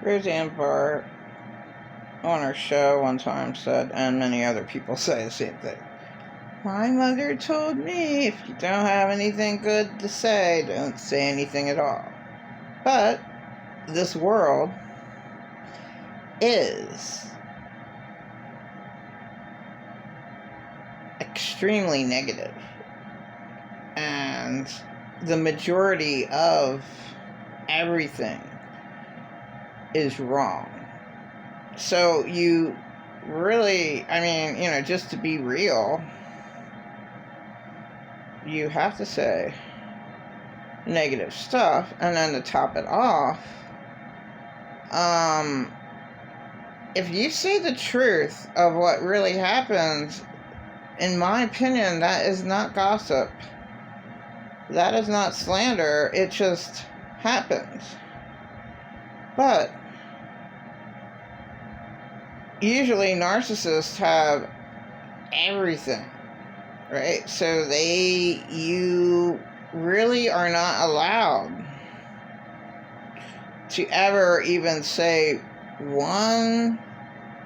Roseanne Barr on her show one time said, and many other people say the same thing, my mother told me if you don't have anything good to say, don't say anything at all. But this world is extremely negative, and the majority of everything is wrong. So you really, just to be real, you have to say negative stuff, and then to top it off, if you say the truth of what really happens, in my opinion, that is not gossip. That is not slander. It just happens. But usually narcissists have everything, right? So you really are not allowed to ever even say one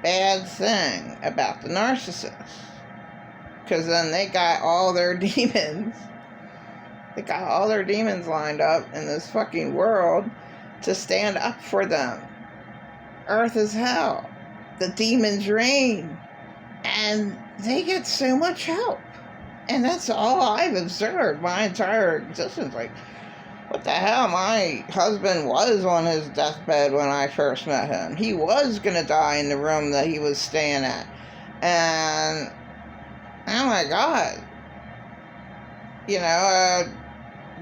bad thing about the narcissist, because then they got all their demons. They got all their demons lined up in this fucking world to stand up for them. Earth is hell. The demons reign. And they get so much help. And that's all I've observed my entire existence. Like, what the hell? My husband was on his deathbed when I first met him. He was going to die in the room that he was staying at. And, oh my God.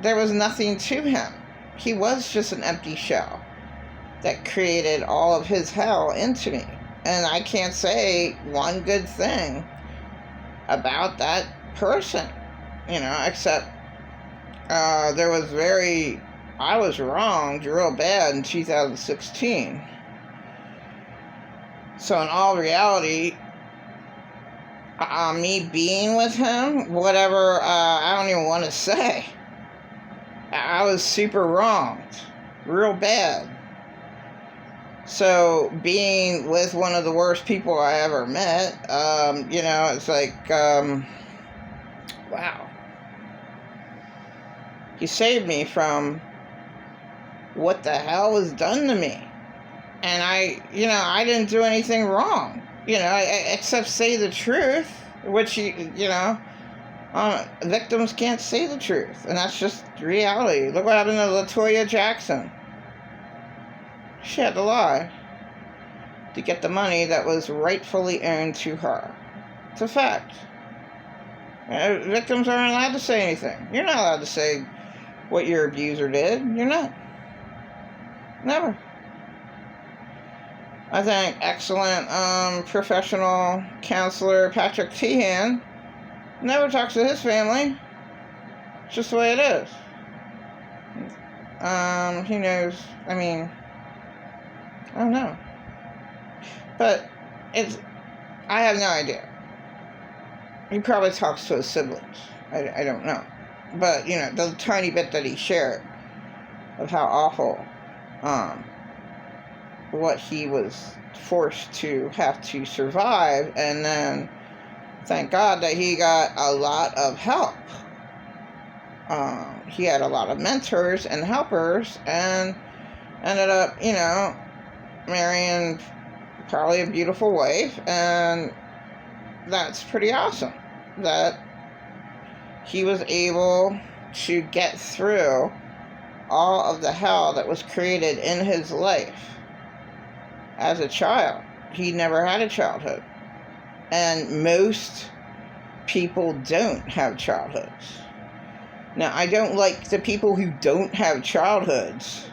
There was nothing to him. He was just an empty shell that created all of his hell into me. And I can't say one good thing about that person, except I was wronged real bad in 2016. So in all reality, me being with him, whatever, I don't even want to say. I was super wronged, real bad. So being with one of the worst people I ever met, it's like, wow. He saved me from what the hell was done to me. And I didn't do anything wrong, except say the truth, which, victims can't say the truth. And that's just reality. Look what happened to LaToya Jackson. She had to lie to get the money that was rightfully earned to her. It's a fact. Victims aren't allowed to say anything. You're not allowed to say what your abuser did. You're not. Never. I think excellent professional counselor Patrick Teahan never talks to his family. It's just the way it is. He knows, I don't know. But I have no idea. He probably talks to his siblings. I don't know. But, the tiny bit that he shared of how awful what he was forced to have to survive, and then thank God that he got a lot of help. He had a lot of mentors and helpers, and ended up, marrying probably a beautiful wife, and that's pretty awesome that he was able to get through all of the hell that was created in his life as a child. He never had a childhood. And most people don't have childhoods. Now, I don't like the people who don't have childhoods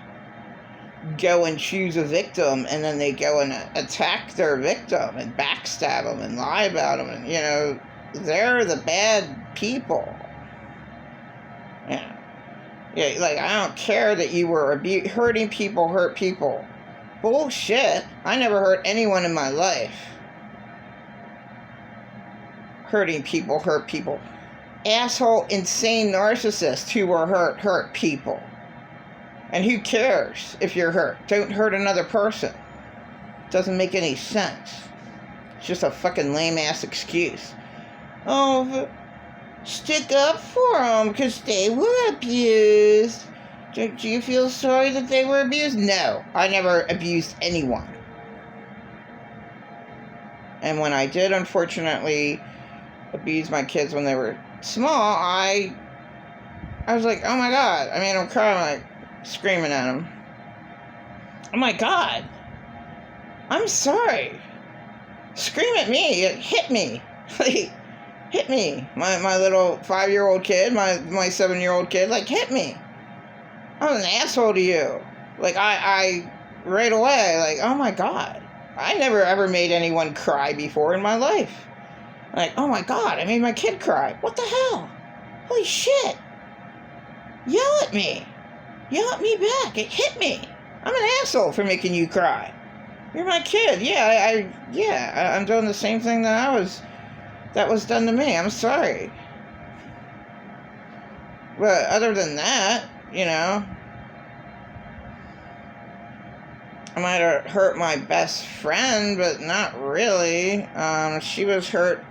go and choose a victim, and then they go and attack their victim and backstab them and lie about them. And, they're the bad people. Yeah, like, I don't care that you were hurting people, hurt people. Bullshit. I never hurt anyone in my life. Hurting people, hurt people. Asshole, insane narcissists who were hurt people. And who cares if you're hurt? Don't hurt another person. Doesn't make any sense. It's just a fucking lame-ass excuse. Oh, but stick up for them because they were abused. Do you feel sorry that they were abused? No, I never abused anyone. And when I did, unfortunately, abuse my kids when they were small, I was like, oh my God. I made them cry, like, screaming at them. Oh my God. I'm sorry. Scream at me. Hit me. Hit me. My little 5-year-old kid, my 7-year-old kid, like, hit me. I was an asshole to you. Like, I right away, like, oh my God. I never ever made anyone cry before in my life. Like, oh my God, I made my kid cry. What the hell? Holy shit. Yell at me. Yell at me back. It hit me. I'm an asshole for making you cry. You're my kid. Yeah, I'm doing the same thing that was done to me. I'm sorry. But other than that, you know, I might have hurt my best friend, but not really. She was hurt,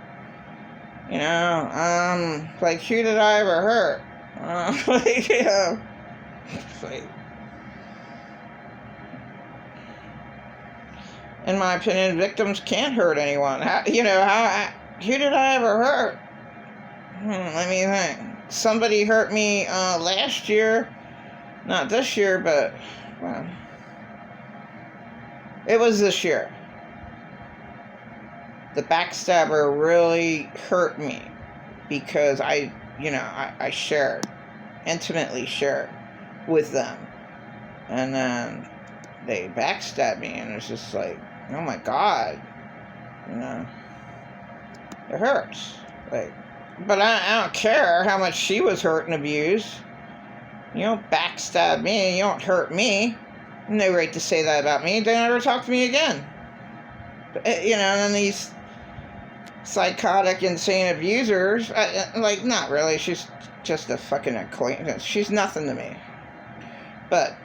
you know, like, who did I ever hurt? Like, you know, like, in my opinion, victims can't hurt anyone. Who did I ever hurt? Let me think. Somebody hurt me last year. Not this year, but, well, it was this year. The backstabber really hurt me because I intimately shared with them. And then they backstabbed me, and it's just like, oh my God, you know, it hurts. Like, but I don't care how much she was hurt and abused. You don't backstab me, you don't hurt me. No right to say that about me. Don't ever talk to me again. You know, and these psychotic, insane abusers, like, not really. She's just a fucking acquaintance. She's nothing to me. But,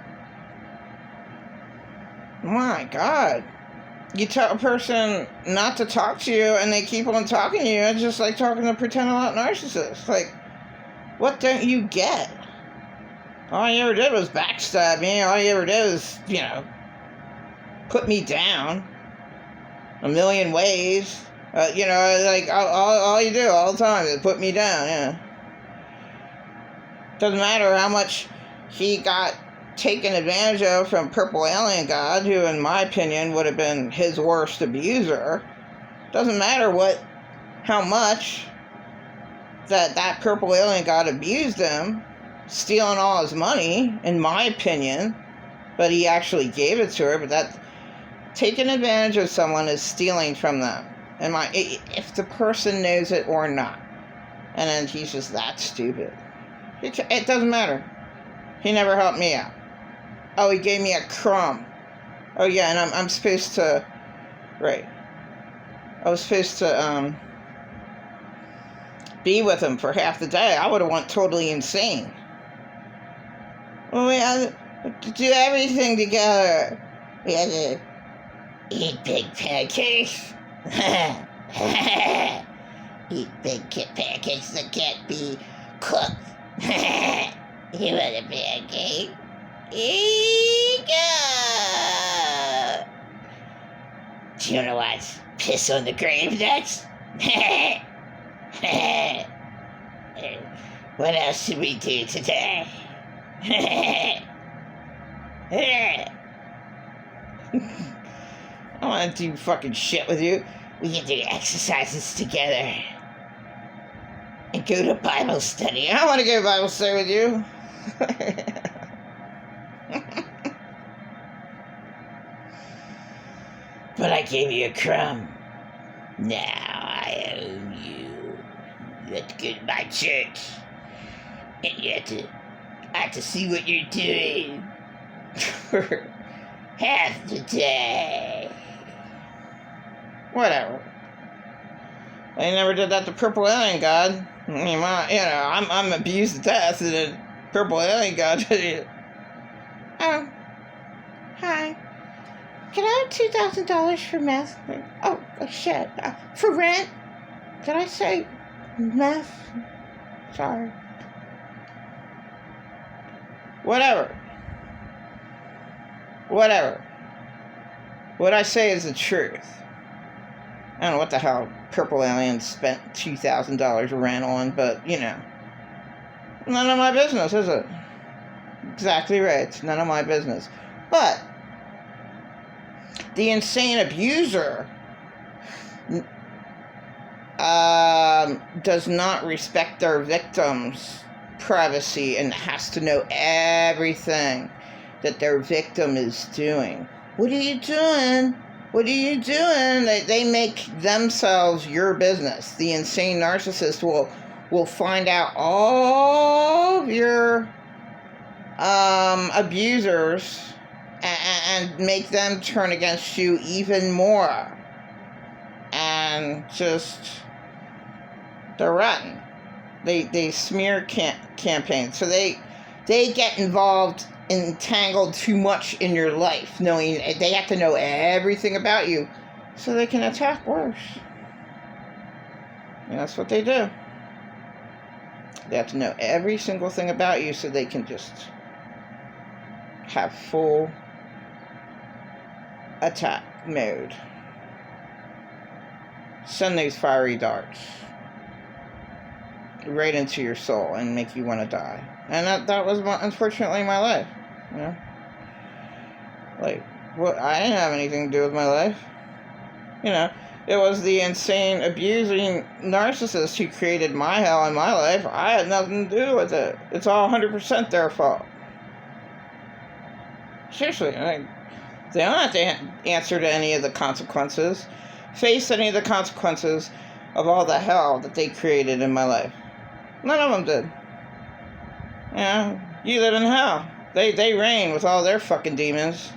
my God. You tell a person not to talk to you, and they keep on talking to you. It's just like talking to pretend a narcissist. Like, what don't you get? All you ever did was backstab me. All you ever did was, you know, put me down a million ways. You know, like, all you do all the time is put me down, yeah. Doesn't matter how much he got taken advantage of from Purple Alien God, who, in my opinion, would have been his worst abuser. Doesn't matter how much that Purple Alien God abused him, stealing all his money, in my opinion, but he actually gave it to her. But that taking advantage of someone is stealing from them, if the person knows it or not. And then he's just that stupid. It doesn't matter. He never helped me out. Oh, he gave me a crumb. Oh yeah, and I'm supposed to, right. I was supposed to be with him for half the day. I would have went totally insane. Well, we had to do everything together. We had to eat big pancakes. Eat big pancakes that can't be cooked. You want a pancake? Here you go. Do you know what? Piss on the grave next? What else should we do today? I don't want to do fucking shit with you. We can do exercises together. And go to Bible study. I don't want to go to Bible study with you. But I gave you a crumb. Now I owe you. You have to go to my church. And you have to see what you're doing for half the day. Whatever. I never did that to Purple Alien God. I mean, I'm abused to death, and then Purple Alien God did it. Oh, hi. Can I have $2,000 for meth? Oh, shit. For rent? Did I say meth? Sorry. Whatever. What I say is the truth. I don't know what the hell Purple Alien spent $2,000 rent on, but, none of my business, is it? Exactly right. It's none of my business. But the insane abuser does not respect their victims' privacy and has to know everything that their victim is doing. What are you doing? What are you doing? They make themselves your business. The insane narcissist will find out all of your abusers and make them turn against you even more. And just, they're rotten. They smear campaigns. So they get involved, entangled too much in your life, knowing they have to know everything about you so they can attack worse. And that's what they do. They have to know every single thing about you so they can just have full attack mode. Send these fiery darts right into your soul and make you want to die. And that was unfortunately my life. Like, what? I didn't have anything to do with my life. It was the insane, abusing narcissist who created my hell in my life. I had nothing to do with it. It's all 100% their fault. Seriously, they don't have to answer to any of the consequences, face any of the consequences of all the hell that they created in my life. None of them did. You live in hell. They reign with all their fucking demons.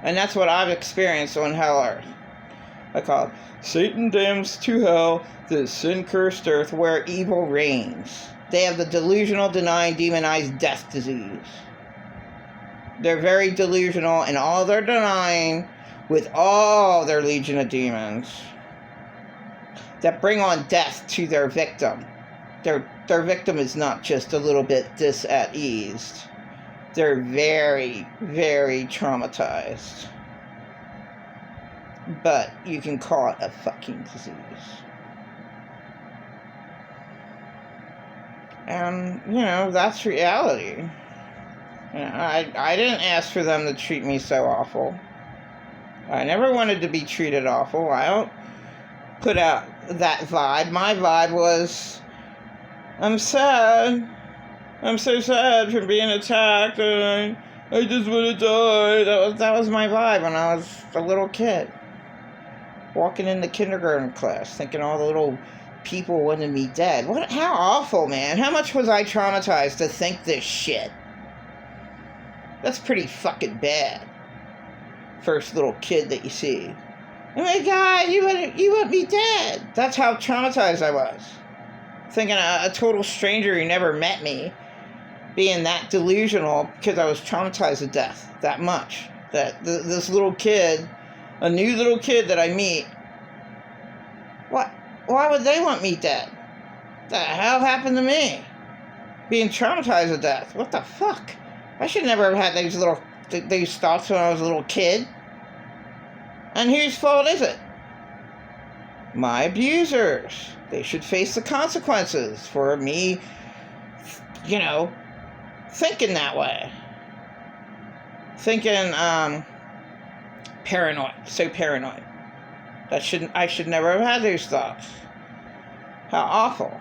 And that's what I've experienced on Hell Earth. I call it Satan damns to hell, the sin-cursed earth where evil reigns. They have the delusional, denying, demonized death disease. They're very delusional in all they're denying with all their legion of demons that bring on death to their victim. Their victim is not just a little bit dis-at-eased. They're very, very traumatized. But you can call it a fucking disease. And, that's reality. I didn't ask for them to treat me so awful. I never wanted to be treated awful. I don't put out that vibe. My vibe was, I'm sad. I'm so sad from being attacked, and I just want to die. That was my vibe when I was a little kid. Walking into kindergarten class, thinking all the little people wanted me dead. How awful, man. How much was I traumatized to think this shit? That's pretty fucking bad. First little kid that you see. Oh my God, you want me dead. That's how traumatized I was. Thinking a total stranger who never met me being that delusional because I was traumatized to death that much. That this little kid, a new little kid that I meet, why would they want me dead? The hell happened to me? Being traumatized to death. What the fuck? I should never have had these thoughts when I was a little kid. And whose fault is it? My abusers. They should face the consequences for me, thinking that way. Thinking, paranoid. So paranoid. I should never have had those thoughts. How awful.